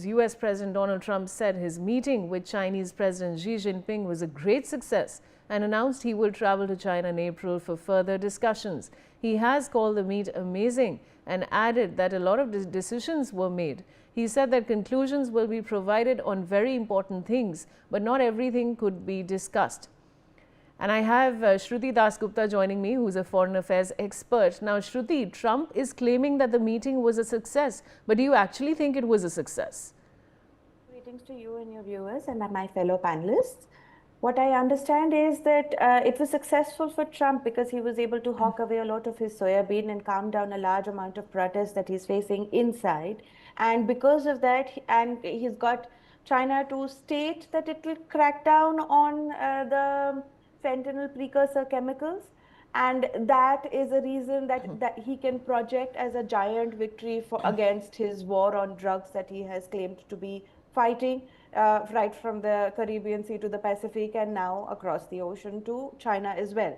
US President Donald Trump said his meeting with Chinese President Xi Jinping was a great success and announced he will travel to China in April for further discussions. He has called the meet amazing and added that a lot of decisions were made. He said that conclusions will be provided on very important things, but not everything could be discussed. And I have Shruti Dasgupta joining me, who's a foreign affairs expert. Now, Shruti, Trump is claiming that the meeting was a success, but do you actually think it was a success? Greetings to you and your viewers and my fellow panelists. What I understand is that it was successful for Trump because he was able to hawk away a lot of his soybean and calm down a large amount of protests that he's facing inside. And because of that, and he's got China to state that it will crack down on the fentanyl precursor chemicals, and that is a reason that he can project as a giant victory against his war on drugs that he has claimed to be fighting right from the Caribbean Sea to the Pacific and now across the ocean to China as well.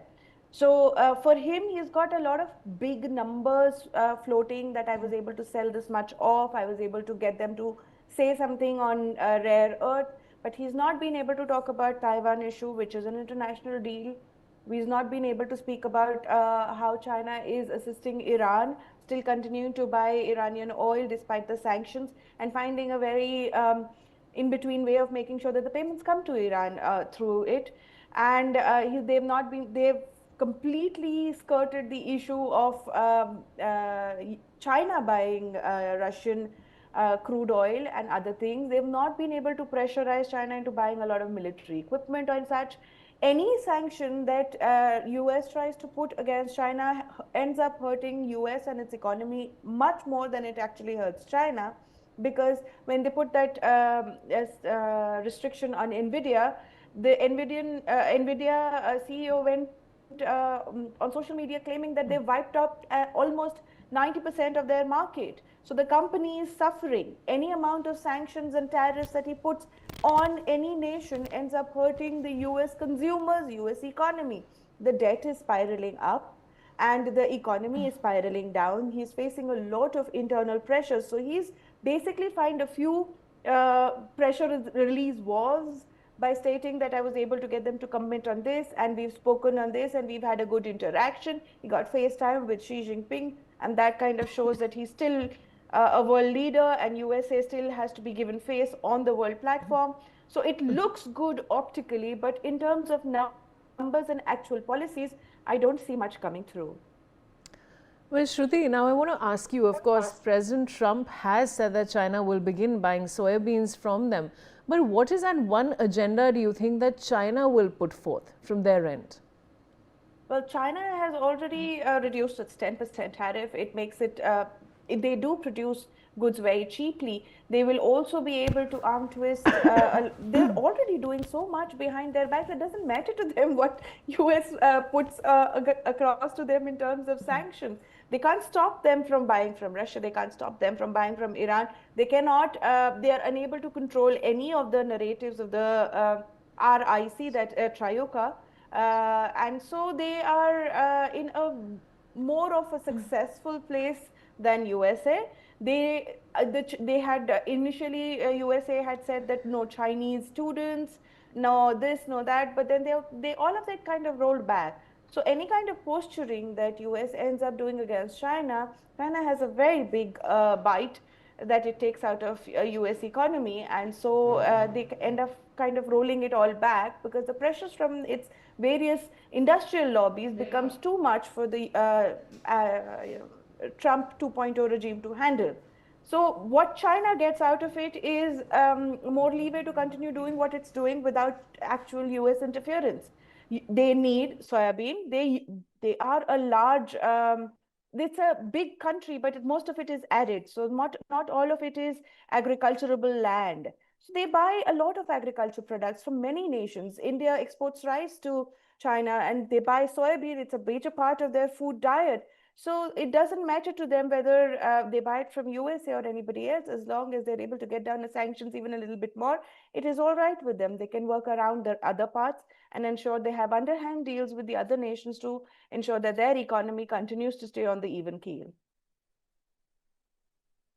So for him, he's got a lot of big numbers floating that I was able to sell this much off. I was able to get them to say something on rare earth. But he's not been able to talk about Taiwan issue, which is an international deal. He's not been able to speak about how China is assisting Iran, still continuing to buy Iranian oil despite the sanctions, and finding a very in-between way of making sure that the payments come to Iran through it. And they've completely skirted the issue of China buying Russian crude oil and other things. They've not been able to pressurize China into buying a lot of military equipment and such. Any sanction that US tries to put against China ends up hurting US and its economy much more than it actually hurts China, because when they put that restriction on NVIDIA, the NVIDIA CEO went on social media claiming that they wiped out almost 90% of their market. So the company is suffering. Any amount of sanctions and tariffs that he puts on any nation ends up hurting the US consumers, US economy. The debt is spiraling up and the economy is spiraling down. He's facing a lot of internal pressures. So he's basically find a few pressure release walls by stating that I was able to get them to commit on this, and we've spoken on this, and we've had a good interaction. He got FaceTime with Xi Jinping, and that kind of shows that he's still a world leader, and USA still has to be given face on the world platform. So it looks good optically, but in terms of numbers and actual policies, I don't see much coming through. Well, Shruti, now I want to ask you, of course, President Trump has said that China will begin buying soybeans from them. But what is that one agenda do you think that China will put forth from their end? Well, China has already reduced its 10% tariff. It makes it, if they do produce goods very cheaply, they will also be able to arm twist. They're already doing so much behind their backs. It doesn't matter to them what US puts across to them in terms of sanctions. They can't stop them from buying from Russia. They can't stop them from buying from Iran. They cannot, they are unable to control any of the narratives of the RIC, that Trioca. And so they are in a more of a successful place than USA. They had initially USA had said that no Chinese students, no this, no that, but then they all of that kind of rolled back. So any kind of posturing that US ends up doing against China, China has a very big bite that it takes out of US economy, and so they end up kind of rolling it all back because the pressures from its various industrial lobbies becomes too much for the Trump 2.0 regime to handle. So what China gets out of it is more leeway to continue doing what it's doing without actual US interference. They need soybean. They are a large, it's a big country, but most of it is arid. So not all of it is agriculturable land. So they buy a lot of agriculture products from many nations. India exports rice to China and they buy soybean. It's a major part of their food diet. So it doesn't matter to them whether they buy it from USA or anybody else, as long as they're able to get down the sanctions even a little bit more, it is all right with them. They can work around their other parts and ensure they have underhand deals with the other nations to ensure that their economy continues to stay on the even keel.